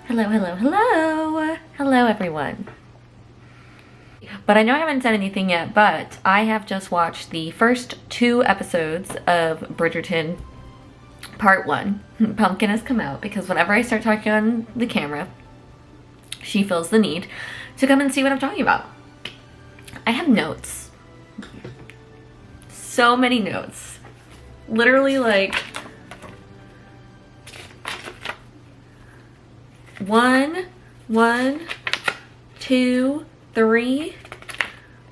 Hello, hello, hello! Hello, everyone. But I know I haven't said anything yet, but I have just watched the first 2 episodes of Bridgerton Part 1. Pumpkin has come out because whenever I start talking on the camera, she feels the need to come and see what I'm talking about. I have notes. So many notes. Literally like 1, 2, 3,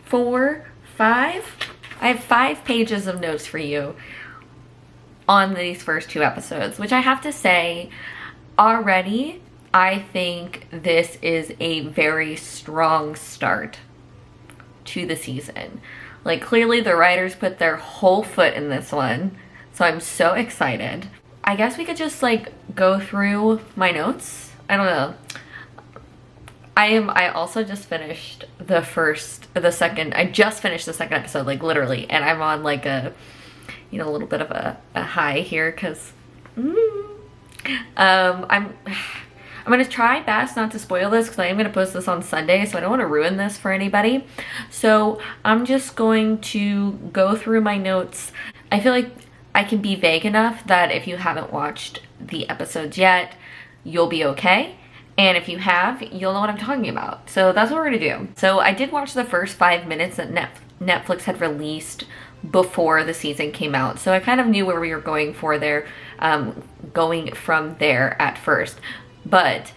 4, 5. I have 5 pages of notes for you on these first 2 episodes, which I have to say, already, I think this is a very strong start to the season. Like, clearly the writers put their whole foot in this one, so I'm so excited. I guess we could just like go through my notes. I don't know. I also just finished the second episode, like literally, and I'm on like a, you know, a little bit of a high here because I'm gonna try best not to spoil this because I am gonna post this on Sunday, so I don't want to ruin this for anybody. So I'm just going to go through my notes. I feel like I can be vague enough that if you haven't watched the episodes yet, you'll be okay. And if you have, you'll know what I'm talking about. So that's what we're gonna do. So I did watch the first 5 minutes that Netflix had released before the season came out. So I kind of knew where we were going for there, going from there at first. But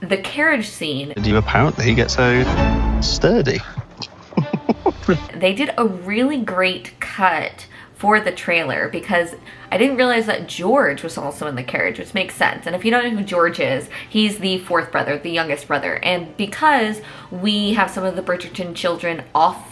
the carriage scene... Apparently he gets so sturdy. They did a really great cut for the trailer because I didn't realize that George was also in the carriage, which makes sense. And if you don't know who George is, he's the 4th brother, the youngest brother. And because we have some of the Bridgerton children off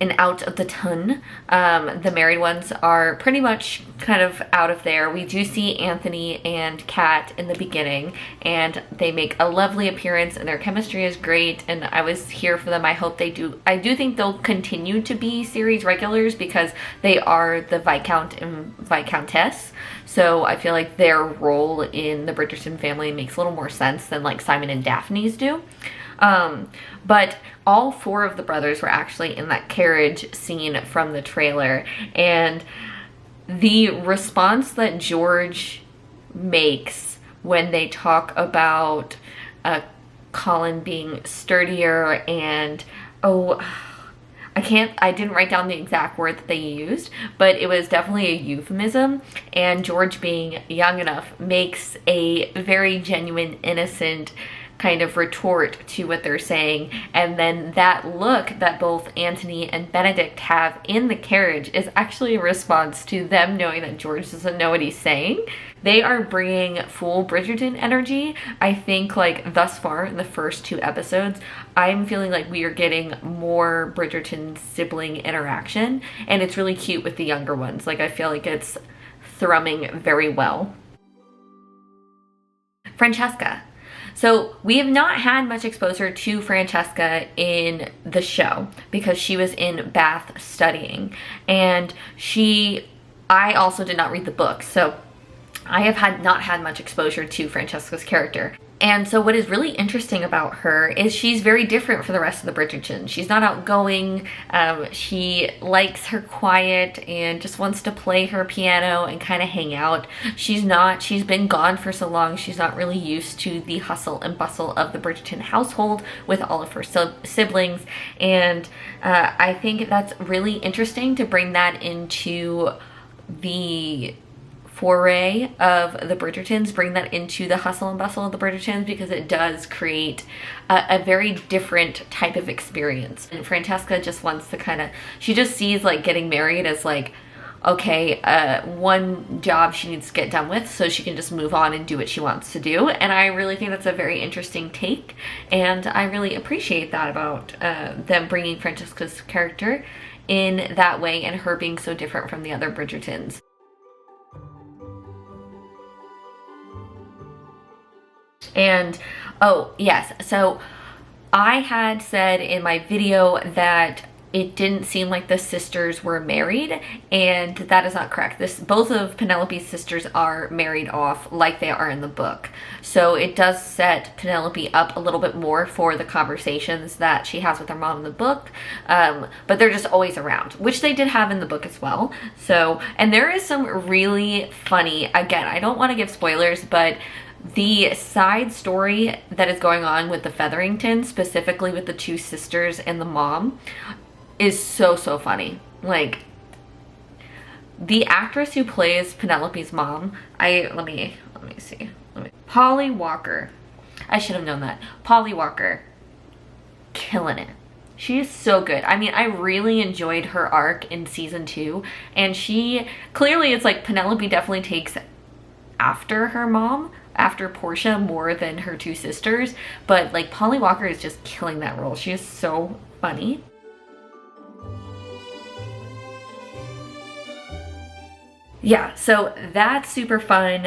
and out of the ton, the married ones are pretty much kind of out of there. We do see Anthony and Kat in the beginning, and they make a lovely appearance, and their chemistry is great, and I was here for them. I hope they do. I do think they'll continue to be series regulars because they are the Viscount and Viscountess, so I feel like their role in the Bridgerton family makes a little more sense than like Simon and Daphne's do. But all 4 of the brothers were actually in that carriage scene from the trailer, and the response that George makes when they talk about Colin being sturdier and, I didn't write down the exact word that they used, but it was definitely a euphemism, and George being young enough makes a very genuine, innocent kind of retort to what they're saying. And then that look that both Anthony and Benedict have in the carriage is actually a response to them knowing that George doesn't know what he's saying. They are bringing full Bridgerton energy. I think like thus far in the first 2 episodes, I'm feeling like we are getting more Bridgerton sibling interaction, and it's really cute with the younger ones. Like I feel like it's thrumming very well. Francesca. So we have not had much exposure to Francesca in the show because she was in Bath studying, and I also did not read the book, so I have not had much exposure to Francesca's character. And so what is really interesting about her is she's very different from the rest of the Bridgerton. She's not outgoing. She likes her quiet and just wants to play her piano and kind of hang out. She's been gone for so long, she's not really used to the hustle and bustle of the Bridgerton household with all of her siblings. And I think that's really interesting to bring that into the foray of the Bridgertons, bring that into the hustle and bustle of the Bridgertons, because it does create a very different type of experience. And Francesca just wants to she just sees like getting married as like, okay, one job she needs to get done with so she can just move on and do what she wants to do. And I really think that's a very interesting take, and I really appreciate that about them bringing Francesca's character in that way and her being so different from the other Bridgertons. And oh yes, so I had said in my video that it didn't seem like the sisters were married, and that is not correct. Both of Penelope's sisters are married off like they are in the book. So it does set Penelope up a little bit more for the conversations that she has with her mom in the book, but they're just always around, which they did have in the book as well. So, and there is some really funny, again, I don't want to give spoilers, but the side story that is going on with the Featheringtons, specifically with the two sisters and the mom, is so funny. Like, the actress who plays Penelope's mom, let me see. Polly Walker. I should have known that. Polly Walker. Killing it. She is so good. I mean, I really enjoyed her arc in season 2, and she, clearly it's like Penelope definitely takes after her mom, after Portia, more than her two sisters, but like Polly Walker is just killing that role. She is so funny. Yeah, so that's super fun.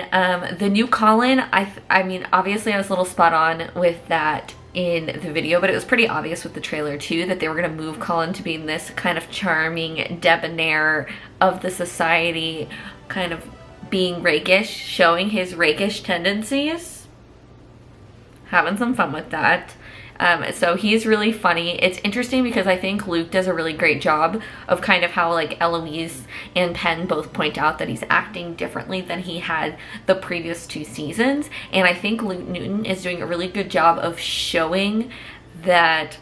The new Colin, I mean, obviously I was a little spot on with that in the video, but it was pretty obvious with the trailer too that they were going to move Colin to being this kind of charming debonair of the society, kind of being rakish, showing his rakish tendencies. Having some fun with that. So he's really funny. It's interesting because I think Luke does a really great job of kind of how like Eloise and Penn both point out that he's acting differently than he had the previous 2 seasons. And I think Luke Newton is doing a really good job of showing that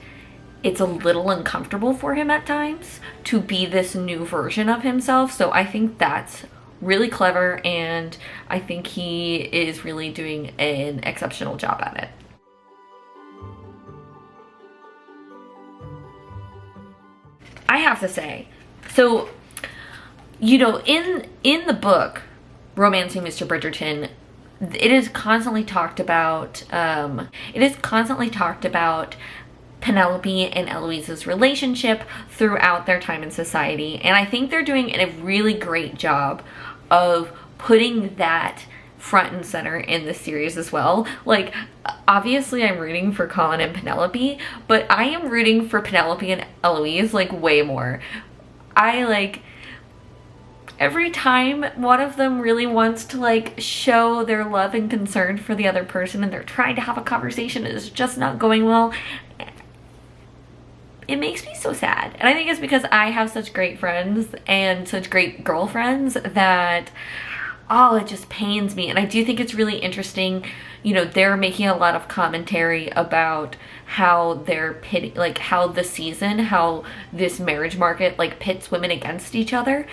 it's a little uncomfortable for him at times to be this new version of himself. So I think that's really clever, and I think he is really doing an exceptional job at it. I have to say, so, you know, in the book, Romancing Mr. Bridgerton, it is constantly talked about, Penelope and Eloise's relationship throughout their time in society. And I think they're doing a really great job of putting that front and center in the series as well. Like, obviously I'm rooting for Colin and Penelope, but I am rooting for Penelope and Eloise like way more. Every time one of them really wants to like show their love and concern for the other person and they're trying to have a conversation and it's just not going well, it makes me so sad. And I think it's because I have such great friends and such great girlfriends that, oh, it just pains me. And I do think it's really interesting, you know, they're making a lot of commentary about how they're pitting, like how this marriage market like pits women against each other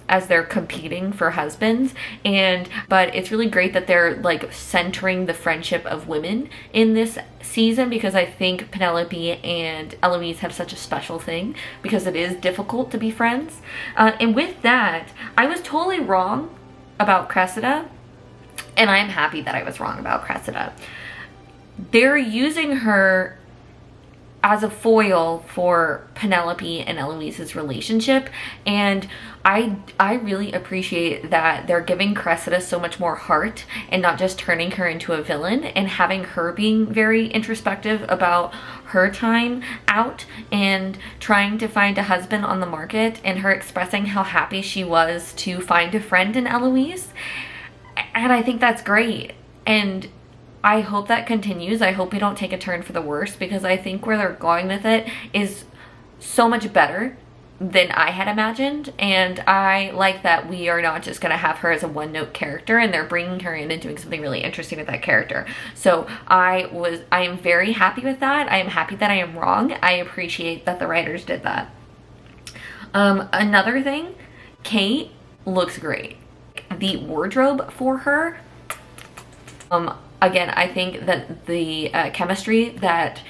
as they're competing for husbands. But it's really great that they're like centering the friendship of women in this season, because I think Penelope and Eloise have such a special thing because it is difficult to be friends. And with that, I was totally wrong about Cressida, and I'm happy that I was wrong about Cressida. They're using her as a foil for Penelope and Eloise's relationship, and I really appreciate that they're giving Cressida so much more heart and not just turning her into a villain, and having her being very introspective about her time out and trying to find a husband on the market, and her expressing how happy she was to find a friend in Eloise. And I think that's great, and I hope that continues. I hope we don't take a turn for the worse, because I think where they're going with it is so much better than I had imagined. And I like that we are not just going to have her as a one-note character, and they're bringing her in and doing something really interesting with that character. So I am very happy with that. I am happy that I am wrong. I appreciate that the writers did that. Another thing, Kate looks great. The wardrobe for her, again, I think that the chemistry that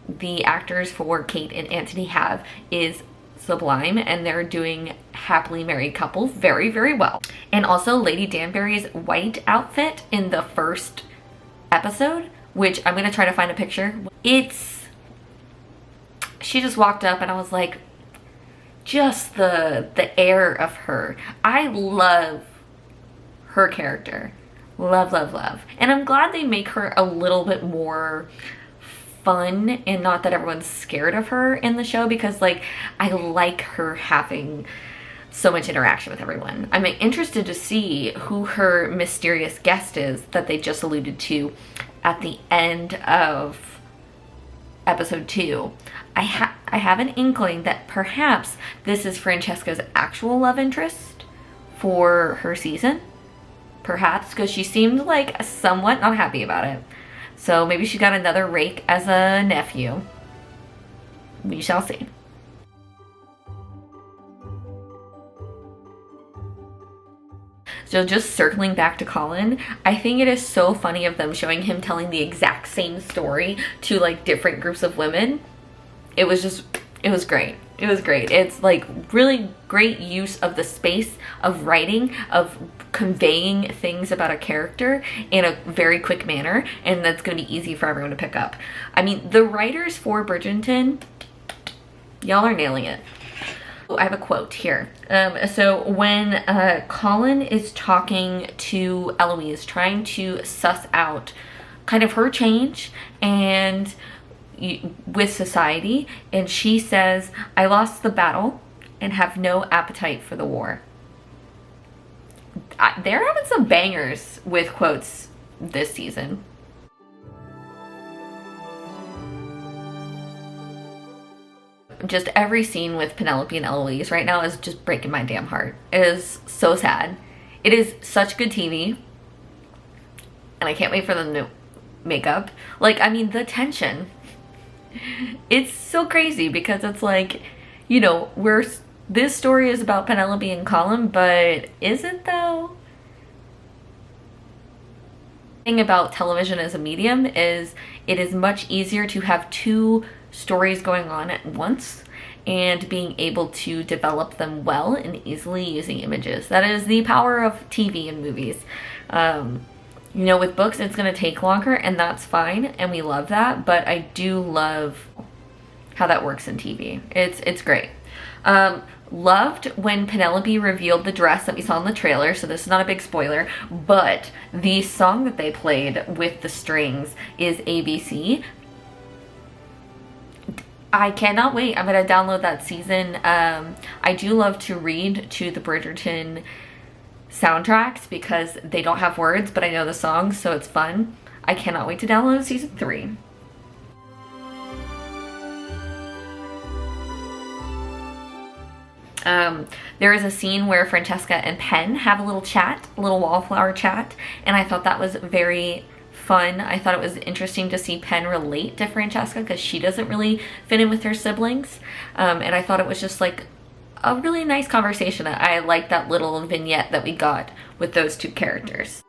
the actors for Kate and Anthony have is sublime, and they're doing happily married couples very, very well. And also Lady Danbury's white outfit in the first episode, which I'm gonna try to find a picture. She just walked up and I was like, just the air of her. I love her character. Love, love, love. And I'm glad they make her a little bit more fun and not that everyone's scared of her in the show, because like I like her having so much interaction with everyone. I'm interested to see who her mysterious guest is that they just alluded to at the end of episode 2. I have an inkling that perhaps this is Francesca's actual love interest for her season. Perhaps, because she seemed like somewhat not happy about it. So maybe she got another rake as a nephew. We shall see. So just circling back to Polin, I think it is so funny of them showing him telling the exact same story to like different groups of women. It was great. It was great. It's like really great use of the space of writing, of conveying things about a character in a very quick manner, and that's going to be easy for everyone to pick up. I mean, the writers for Bridgerton, y'all are nailing it. I have a quote here. So when Colin is talking to Eloise, trying to suss out kind of her change and with society, and she says, "I lost the battle and have no appetite for the war." They're having some bangers with quotes this season. Just every scene with Penelope and Eloise right now is just breaking my damn heart. It is so sad. It is such good TV, and I can't wait for them to make up. Like, I mean, the tension. It's so crazy because it's like, you know, this story is about Penelope and Colin, but is it though? The thing about television as a medium is it is much easier to have two stories going on at once and being able to develop them well and easily using images. That is the power of TV and movies. You know, with books, it's going to take longer, and that's fine, and we love that, but I do love how that works in TV. It's great. Loved when Penelope revealed the dress that we saw in the trailer, so this is not a big spoiler, but the song that they played with the strings is ABC. I cannot wait. I'm going to download that season. I do love to read to the Bridgerton soundtracks because they don't have words, but I know the songs, so it's fun. I cannot wait to download season 3. There is a scene where Francesca and Penn have a little chat, a little wallflower chat, and I thought that was very fun. I thought it was interesting to see Penn relate to Francesca because she doesn't really fit in with her siblings, and I thought it was just like a really nice conversation. I like that little vignette that we got with those two characters.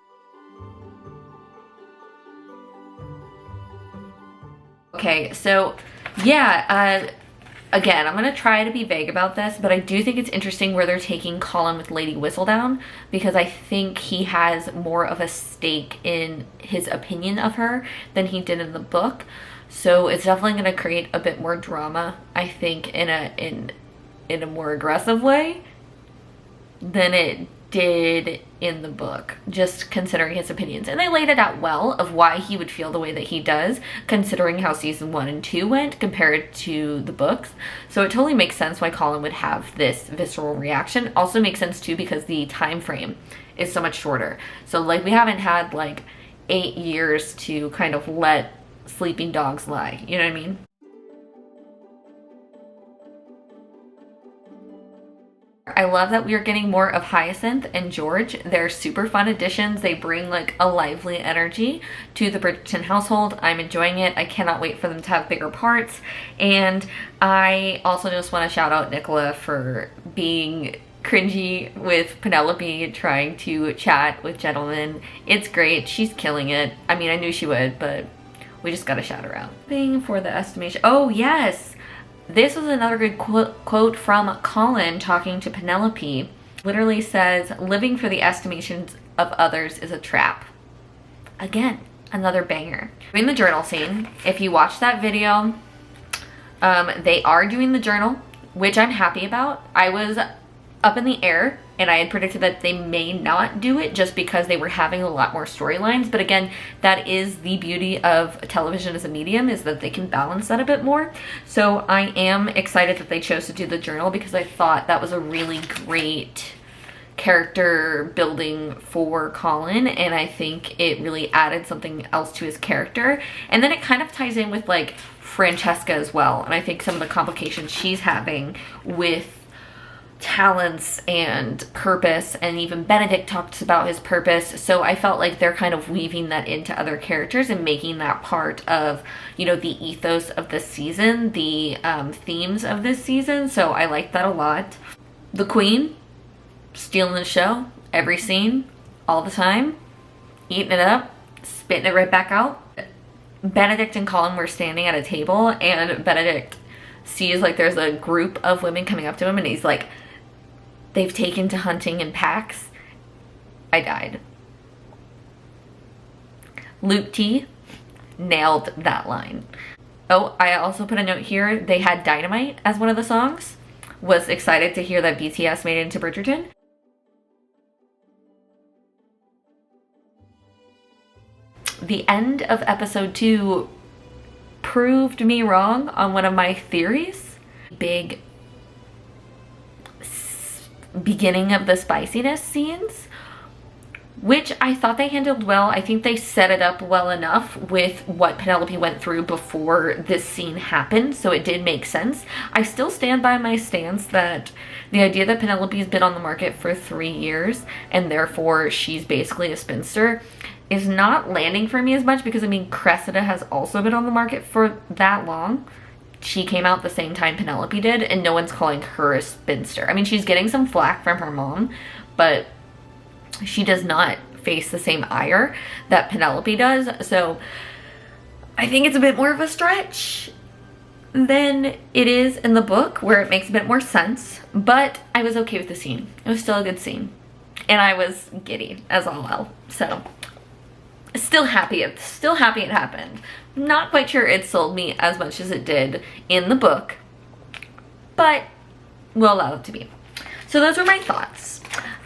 Okay, so yeah, again, I'm gonna try to be vague about this, but I do think it's interesting where they're taking Colin with Lady Whistledown, because I think he has more of a stake in his opinion of her than he did in the book. So it's definitely gonna create a bit more drama, I think, in a more aggressive way than it did in the book, just considering his opinions. And they laid it out well of why he would feel the way that he does, considering how season 1 and 2 went compared to the books. So it totally makes sense why Colin would have this visceral reaction. Also makes sense too because the time frame is so much shorter. So like we haven't had like 8 years to kind of let sleeping dogs lie, you know what I mean? I love that we are getting more of Hyacinth and George. They're super fun additions. They bring like a lively energy to the Bridgerton household. I'm enjoying it. I cannot wait for them to have bigger parts. And I also just want to shout out Nicola for being cringy with Penelope trying to chat with gentlemen. It's great. She's killing it. I mean, I knew she would, but we just gotta shout her out. Thing for the estimation. Oh, yes. This was another good quote from Colin talking to Penelope. Literally says, "Living for the estimations of others is a trap." Again, another banger. Doing the journal scene. If you watch that video, they are doing the journal, which I'm happy about. I was up in the air, and I had predicted that they may not do it just because they were having a lot more storylines. But again, that is the beauty of television as a medium, is that they can balance that a bit more. So I am excited that they chose to do the journal, because I thought that was a really great character building for Colin, and I think it really added something else to his character. And then it kind of ties in with like Francesca as well, and I think some of the complications she's having with talents and purpose, and even Benedict talks about his purpose. So I felt like they're kind of weaving that into other characters and making that part of, you know, the ethos of this season, the themes of this season. So I like that a lot. The Queen, stealing the show, every scene, all the time, eating it up, spitting it right back out. Benedict and Colin were standing at a table, and Benedict sees like there's a group of women coming up to him, and he's like, they've taken to hunting in packs. I died. Luke T nailed that line. Oh, I also put a note here. They had Dynamite as one of the songs. Was excited to hear that BTS made it into Bridgerton. The end of episode 2 proved me wrong on one of my theories. Big beginning of the spiciness scenes, which I thought they handled well. I think they set it up well enough with what Penelope went through before this scene happened, so it did make sense. I still stand by my stance that the idea that Penelope's been on the market for 3 years and therefore she's basically a spinster is not landing for me as much, because I mean Cressida has also been on the market for that long. She came out the same time Penelope did, and no one's calling her a spinster. I mean, she's getting some flack from her mom, but she does not face the same ire that Penelope does. So I think it's a bit more of a stretch than it is in the book, where it makes a bit more sense. But I was okay with the scene. It was still a good scene. And I was giddy as all hell. So still happy it happened. Not quite sure it sold me as much as it did in the book, but we'll allow it to be. So those were my thoughts.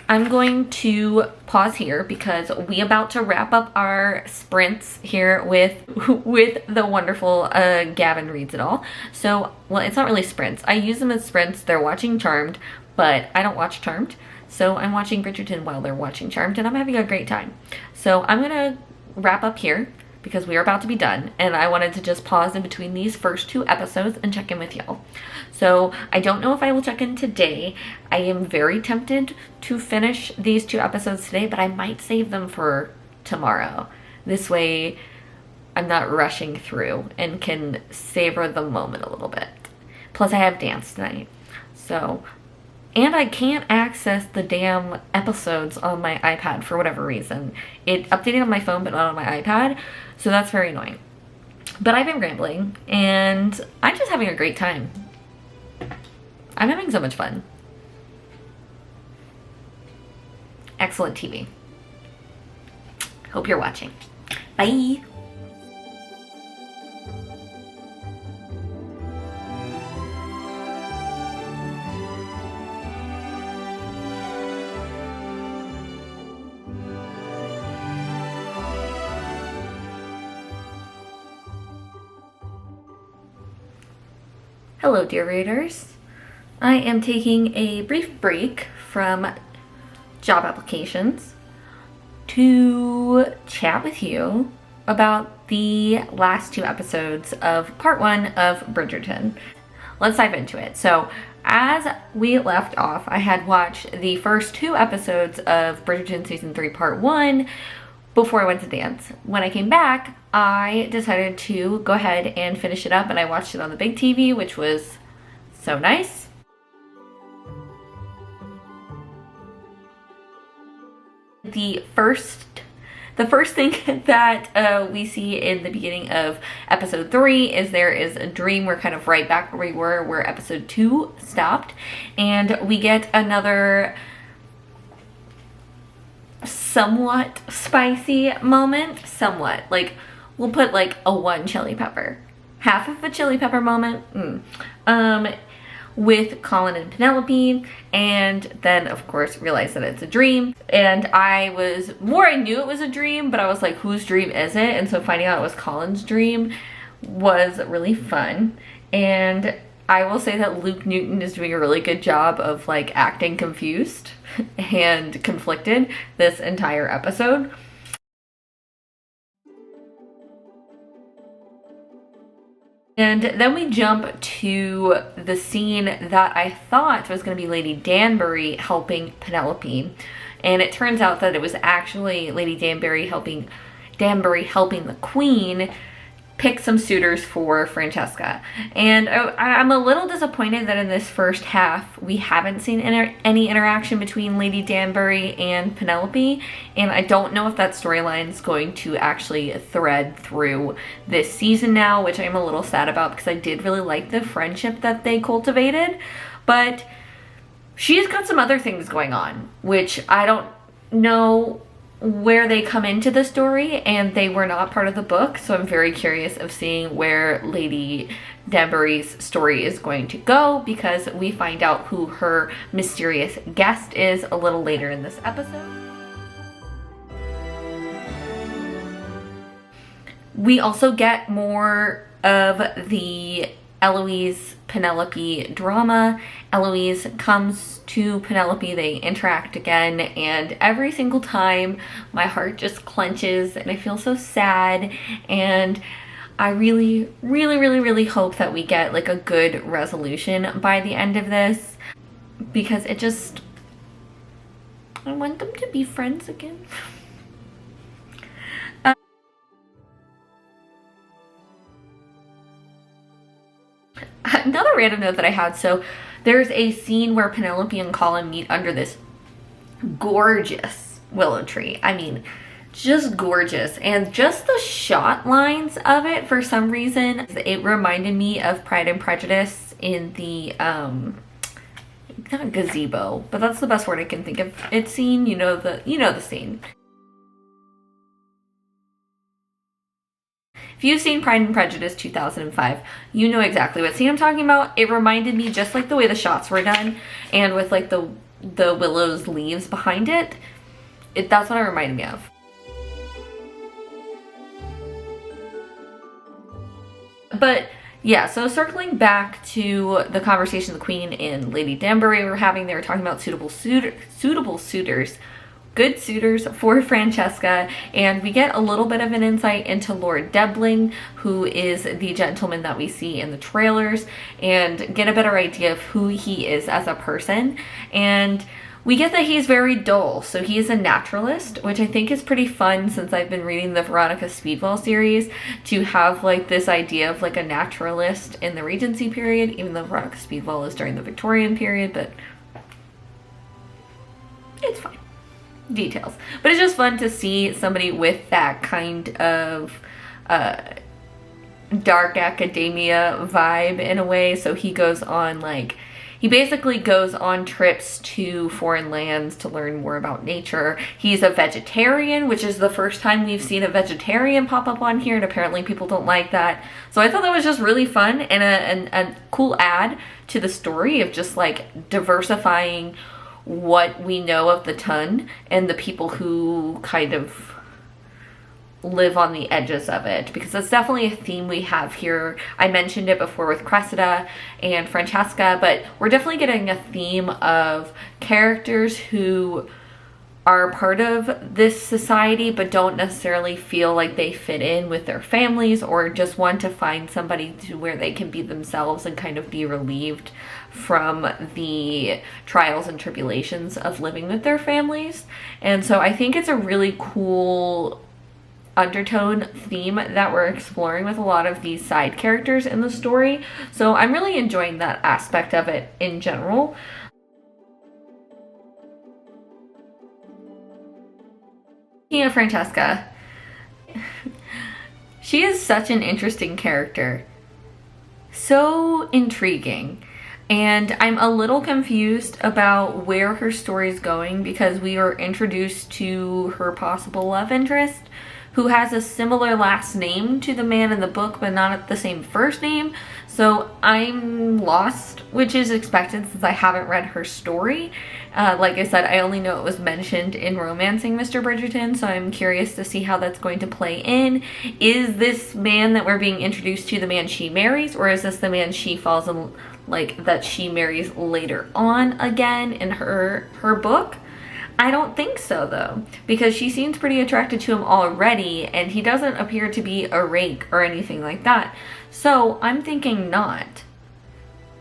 I'm going to pause here because we about to wrap up our sprints here with the wonderful Gavin Reads It All. So, well, it's not really sprints. I use them as sprints. They're watching Charmed, but I don't watch Charmed. So I'm watching Bridgerton while they're watching Charmed, and I'm having a great time. So I'm gonna wrap up here because we are about to be done, and I wanted to just pause in between these first 2 episodes and check in with y'all. So I don't know if I will check in today. I am very tempted to finish these 2 episodes today, but I might save them for tomorrow. This way I'm not rushing through and can savor the moment a little bit. Plus I have dance tonight. So, and I can't access the damn episodes on my iPad for whatever reason. It updated on my phone but not on my iPad, so that's very annoying. But I've been rambling, and I'm just having a great time. I'm having so much fun. Excellent TV. Hope you're watching. Bye! Hello, dear readers. I am taking a brief break from job applications to chat with you about the last 2 episodes of part 1 of Bridgerton. Let's dive into it. So, as we left off, I had watched the first 2 episodes of Bridgerton Season 3 Part 1 before I went to dance. When I came back, I decided to go ahead and finish it up, and I watched it on the big TV, which was so nice. The first thing that we see in the beginning of episode 3 is there is a dream. We're kind of right back where we were where episode 2 stopped, and we get another somewhat spicy moment. Somewhat, like, we'll put like a 1 chili pepper, half of a chili pepper moment. with Colin and Penelope, and then of course realize that it's a dream. And I knew it was a dream, but I was like, whose dream is it? And so finding out it was Colin's dream was really fun. And I will say that Luke Newton is doing a really good job of like acting confused and conflicted this entire episode. And then we jump to the scene that I thought was going to be Lady Danbury helping Penelope. And it turns out that it was actually Lady Danbury helping the Queen pick some suitors for Francesca. And I'm a little disappointed that in this first half we haven't seen any interaction between Lady Danbury and Penelope, and I don't know if that storyline is going to actually thread through this season now, which I'm a little sad about because I did really like the friendship that they cultivated. But she's got some other things going on, which I don't know where they come into the story, and they were not part of the book, so I'm very curious of seeing where Lady Danbury's story is going to go, because we find out who her mysterious guest is a little later in this episode. We also get more of the Eloise Penelope drama. Eloise comes to Penelope, they interact again, and every single time my heart just clenches and I feel so sad, and I really, really, really, really hope that we get like a good resolution by the end of this, because I want them to be friends again. Another random note that I had, so there's a scene where Penelope and Colin meet under this gorgeous willow tree. I mean, just gorgeous. And just the shot lines of it, for some reason, it reminded me of Pride and Prejudice in the, not gazebo, but that's the best word I can think of. It's scene, you know the scene. If you've seen Pride and Prejudice 2005, you know exactly what scene I'm talking about. It reminded me just like the way the shots were done, and with like the willow's leaves behind it. That's what it reminded me of. But yeah, so circling back to the conversation the Queen and Lady Danbury were having, they were talking about suitable suitors, good suitors for Francesca, and we get a little bit of an insight into Lord Debling, who is the gentleman that we see in the trailers, and get a better idea of who he is as a person. And we get that he's very dull, so he is a naturalist, which I think is pretty fun, since I've been reading the Veronica Speedwell series, to have like this idea of like a naturalist in the Regency period, even though Veronica Speedwell is during the Victorian period, but it's fine. Details. But it's just fun to see somebody with that kind of dark academia vibe in a way. So he goes on he basically goes on trips to foreign lands to learn more about nature. He's a vegetarian, which is the first time we've seen a vegetarian pop up on here, and apparently people don't like that. So I thought that was just really fun and a cool add to the story of just like diversifying what we know of the Ton and the people who kind of live on the edges of it, because that's definitely a theme we have here. I mentioned it before with Cressida and Francesca, but we're definitely getting a theme of characters who are part of this society but don't necessarily feel like they fit in with their families, or just want to find somebody to where they can be themselves and kind of be relieved from the trials and tribulations of living with their families. And so I think it's a really cool undertone theme that we're exploring with a lot of these side characters in the story. So I'm really enjoying that aspect of it in general. Speaking of Francesca, she is such an interesting character. So intriguing. And I'm a little confused about where her story is going, because we were introduced to her possible love interest, who has a similar last name to the man in the book, but not the same first name. So I'm lost, which is expected since I haven't read her story. Like I said, I only know it was mentioned in Romancing Mr. Bridgerton, so I'm curious to see how that's going to play in. Is this man that we're being introduced to the man she marries, or is this the man she falls in, like, that she marries later on again in her book? I don't think so, though, because she seems pretty attracted to him already, and he doesn't appear to be a rake or anything like that. So I'm thinking not,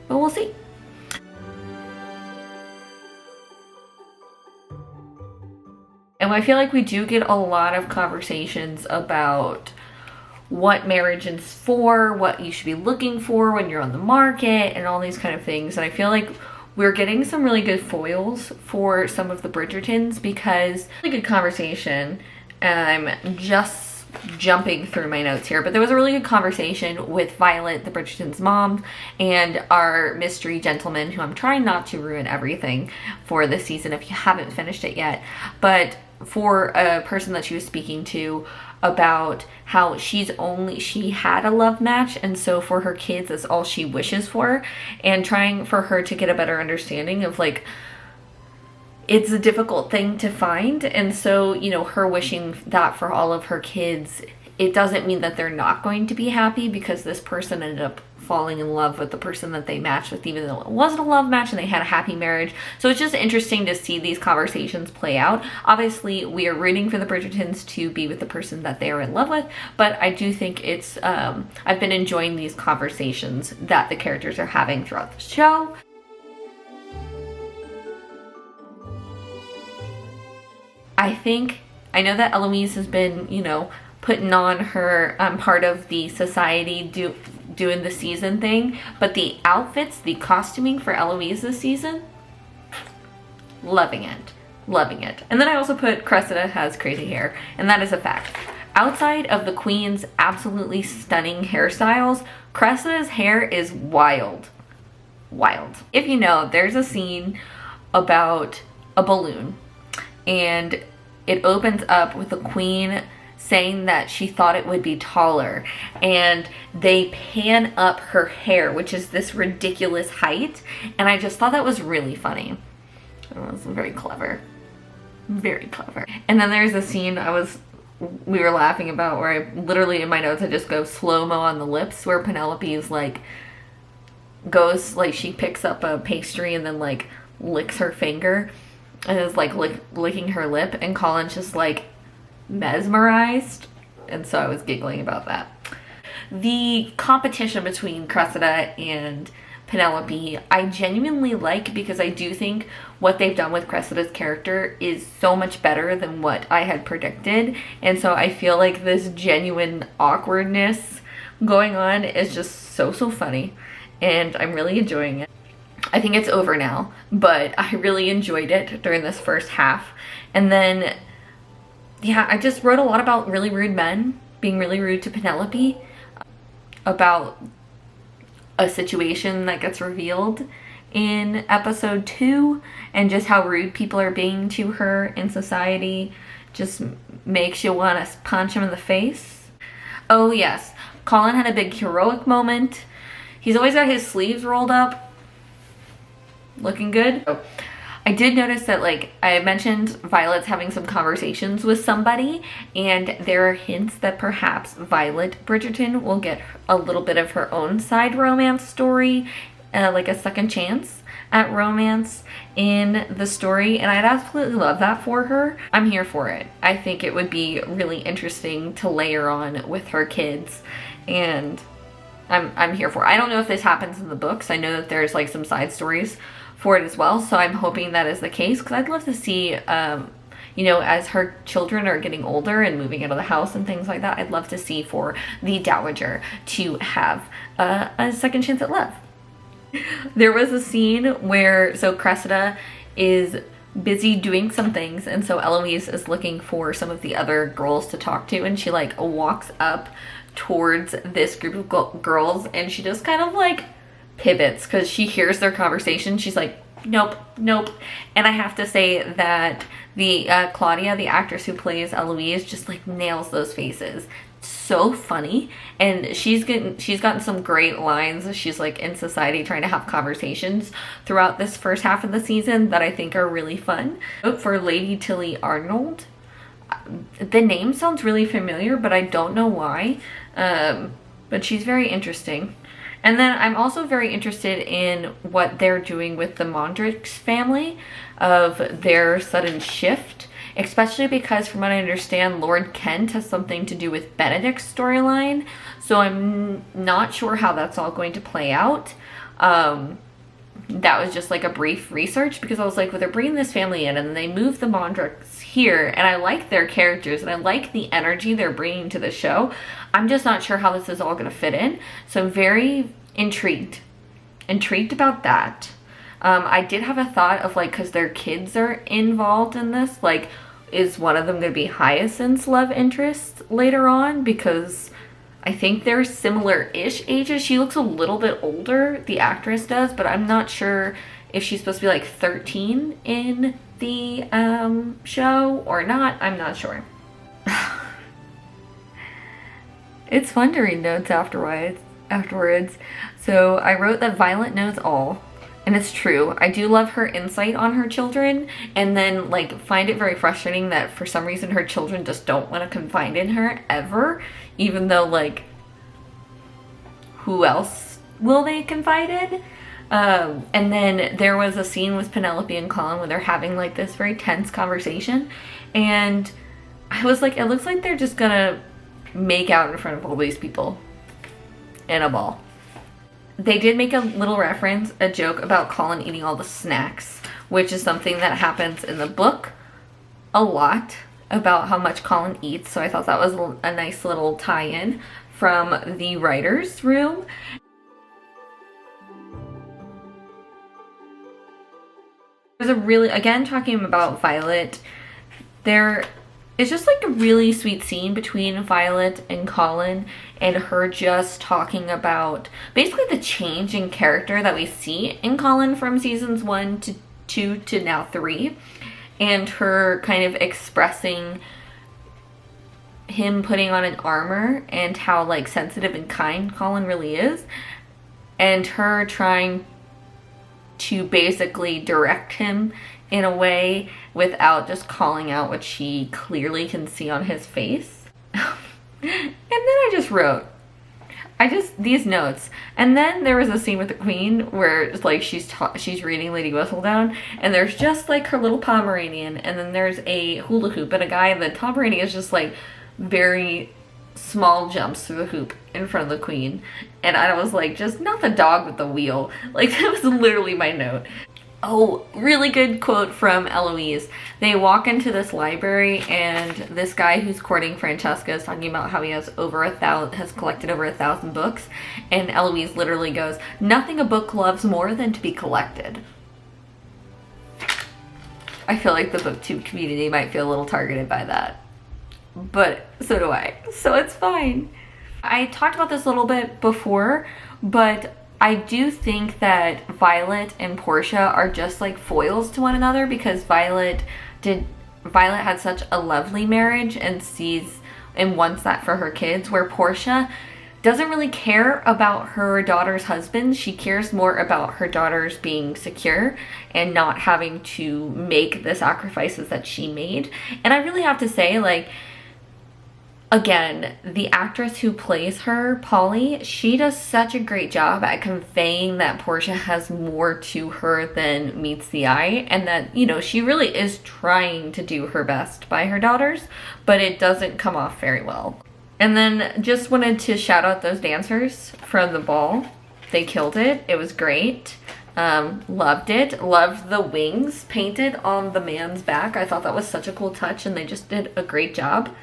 but we'll see. And I feel like we do get a lot of conversations about what marriage is for, what you should be looking for when you're on the market, and all these kind of things. And I feel like we're getting some really good foils for some of the Bridgertons, because really good conversation. And I'm just jumping through my notes here, but there was a really good conversation with Violet, the Bridgertons' mom, and our mystery gentleman, who I'm trying not to ruin everything for this season if you haven't finished it yet, but for a person that she was speaking to about how she had a love match, and so for her kids that's all she wishes for, and trying for her to get a better understanding of, like, it's a difficult thing to find. And so, you know, her wishing that for all of her kids, it doesn't mean that they're not going to be happy, because this person ended up falling in love with the person that they matched with, even though it wasn't a love match and they had a happy marriage. So it's just interesting to see these conversations play out. Obviously, we are rooting for the Bridgertons to be with the person that they are in love with, but I do think it's, I've been enjoying these conversations that the characters are having throughout the show. I know that Eloise has been, you know, putting on her part of the society doing the season thing, but the outfits, the costuming for Eloise this season, loving it. And then I also put Cressida has crazy hair, and that is a fact. Outside of the Queen's absolutely stunning hairstyles, Cressida's hair is wild. If you know, there's a scene about a balloon, and it opens up with the Queen saying that she thought it would be taller, and they pan up her hair, which is this ridiculous height, and I just thought that was really funny. It was very clever. And then there's a scene we were laughing about where I literally, in my notes, I just go slow-mo on the lips, where Penelope is like, she picks up a pastry and then like licks her finger and is like licking her lip, and Colin's just like mesmerized, and so I was giggling about that. The competition between Cressida and Penelope I genuinely like, because I do think what they've done with Cressida's character is so much better than what I had predicted, and so I feel like this genuine awkwardness going on is just so funny, and I'm really enjoying it. I think it's over now, but I really enjoyed it during this first half. And then, yeah, I just wrote a lot about really rude men being really rude to Penelope, about a situation that gets revealed in episode 2, and just how rude people are being to her in society just makes you want to punch him in the face. Oh yes, Colin had a big heroic moment. He's always got his sleeves rolled up, looking good. I did notice that, like, I mentioned Violet's having some conversations with somebody, and there are hints that perhaps Violet Bridgerton will get a little bit of her own side romance story, like a second chance at romance in the story, and I'd absolutely love that for her. I'm here for it. I think it would be really interesting to layer on with her kids, and I'm here for it. I don't know if this happens in the books. I know that there's like some side stories for it as well, so I'm hoping that is the case, because I'd love to see, you know, as her children are getting older and moving out of the house and things like that, I'd love to see for the Dowager to have a second chance at love. There was a scene where, so Cressida is busy doing some things, and so Eloise is looking for some of the other girls to talk to, and she like walks up towards this group of girls, and she just kind of like pivots because she hears their conversation. She's like, nope, nope. And I have to say that the Claudia, the actress who plays Eloise, just like nails those faces. So funny, and she's gotten some great lines. She's like in society trying to have conversations throughout this first half of the season that I think are really fun. For Lady Tilly Arnold, the name sounds really familiar, but I don't know why. But she's very interesting. And then I'm also very interested in what they're doing with the Mondrix family, of their sudden shift, especially because from what I understand, Lord Kent has something to do with Benedict's storyline. So I'm not sure how that's all going to play out. That was just like a brief research, because I was like, well, they're bringing this family in and they move the Mondrix here, and I like their characters and I like the energy they're bringing to the show. I'm just not sure how this is all going to fit in. So I'm very intrigued about that. I did have a thought of like, because their kids are involved in this, like, is one of them going to be Hyacinth's love interest later on? Because I think they're similar-ish ages. She looks a little bit older, the actress does, but I'm not sure if she's supposed to be like 13 in the show or not. I'm not sure. It's fun to read notes afterwards. So I wrote that Violet knows all. And it's true. I do love her insight on her children, and then like find it very frustrating that for some reason her children just don't want to confide in her ever, even though like who else will they confide in? And then there was a scene with Penelope and Colin where they're having like this very tense conversation, and I was like, it looks like they're just gonna make out in front of all these people in a ball. They did make a little reference, a joke about Colin eating all the snacks, which is something that happens in the book a lot, about how much Colin eats. So I thought that was a nice little tie-in from the writer's room. There's a really, again, talking about Violet, there is just like a really sweet scene between Violet and Colin, and her just talking about basically the change in character that we see in Colin from seasons 1 to 2 to now 3, and her kind of expressing him putting on an armor and how like sensitive and kind Colin really is, and her trying to basically direct him in a way without just calling out what she clearly can see on his face. And then I just wrote, these notes. And then there was a scene with the Queen where it's like she's reading Lady Whistledown, and there's just like her little Pomeranian, and then there's a hula hoop, and a guy, the Pomeranian is just like very small jumps through the hoop in front of the Queen. And I was like, just not the dog with the wheel. Like, that was literally my note. Oh, really good quote from Eloise. They walk into this library, and this guy who's courting Francesca is talking about how he has collected over 1,000 books, and Eloise literally goes, "Nothing a book loves more than to be collected." I feel like the booktube community might feel a little targeted by that, but so do I, so it's fine. I talked about this a little bit before, but I do think that Violet and Portia are just like foils to one another, because Violet had such a lovely marriage and sees and wants that for her kids, where Portia doesn't really care about her daughter's husband. She cares more about her daughters being secure and not having to make the sacrifices that she made. And I really have to say, like, again, the actress who plays her, Polly, she does such a great job at conveying that Portia has more to her than meets the eye, and that, you know, she really is trying to do her best by her daughters, but it doesn't come off very well. And then just wanted to shout out those dancers from the ball. They killed it. It was great. Loved it. Loved the wings painted on the man's back. I thought that was such a cool touch, and they just did a great job.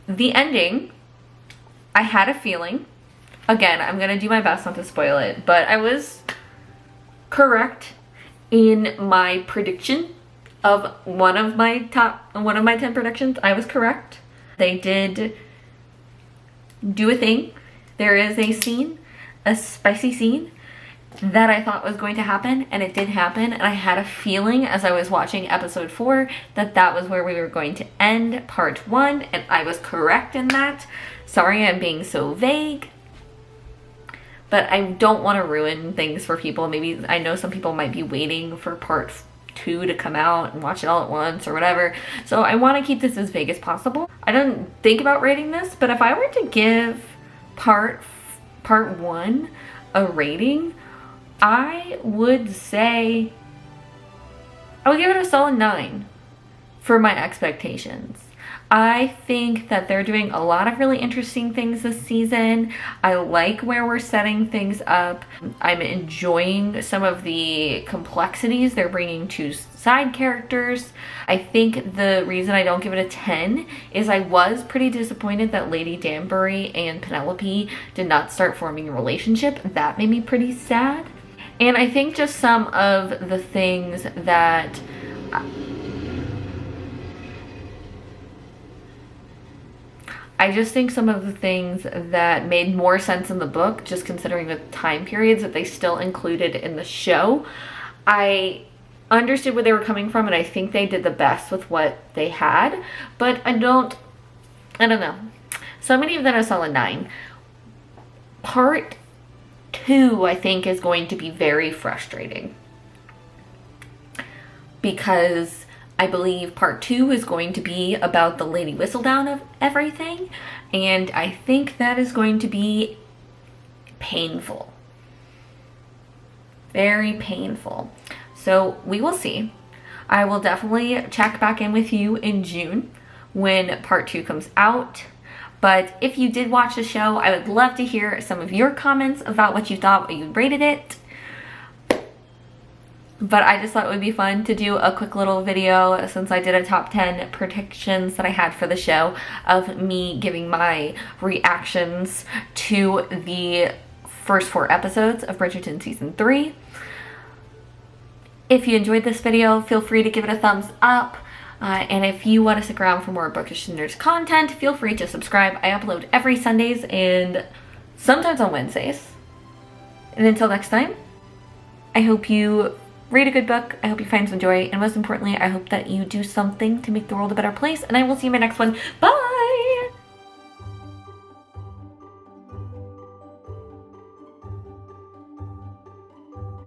The ending, I had a feeling, again, I'm gonna do my best not to spoil it, but I was correct in my prediction of one of my 10 predictions. I was correct. They did do a thing There is a scene, a spicy scene, that I thought was going to happen, and it did happen, and I had a feeling as I was watching episode 4 that that was where we were going to end part 1, and I was correct in that. Sorry I'm being so vague, but I don't want to ruin things for people. Maybe, I know some people might be waiting for part 2 to come out and watch it all at once or whatever, so I want to keep this as vague as possible. I didn't think about rating this, but if I were to give part 1 a rating, I would say I would give it a solid 9 for my expectations. I think that they're doing a lot of really interesting things this season. I like where we're setting things up. I'm enjoying some of the complexities they're bringing to side characters. I think the reason I don't give it a 10 is I was pretty disappointed that Lady Danbury and Penelope did not start forming a relationship. That made me pretty sad. And I think just some of the things that I just think some of the things that made more sense in the book, just considering the time periods that they still included in the show, I understood where they were coming from, and I think they did the best with what they had. But I don't know. So I'm gonna give that a solid 9. Part 2, I think, is going to be very frustrating, because I believe part 2 is going to be about the Lady Whistledown of everything, and I think that is going to be painful. Very painful. So we will see. I will definitely check back in with you in June when part 2 comes out. But if you did watch the show, I would love to hear some of your comments about what you thought, what you rated it. But I just thought it would be fun to do a quick little video, since I did a top 10 predictions that I had for the show, of me giving my reactions to the first 4 episodes of Bridgerton season 3. If you enjoyed this video, feel free to give it a thumbs up. And if you want to stick around for more Bookish Nerds content, feel free to subscribe. I upload every Sundays and sometimes on Wednesdays. And until next time, I hope you read a good book, I hope you find some joy, and most importantly, I hope that you do something to make the world a better place, and I will see you in my next one. Bye!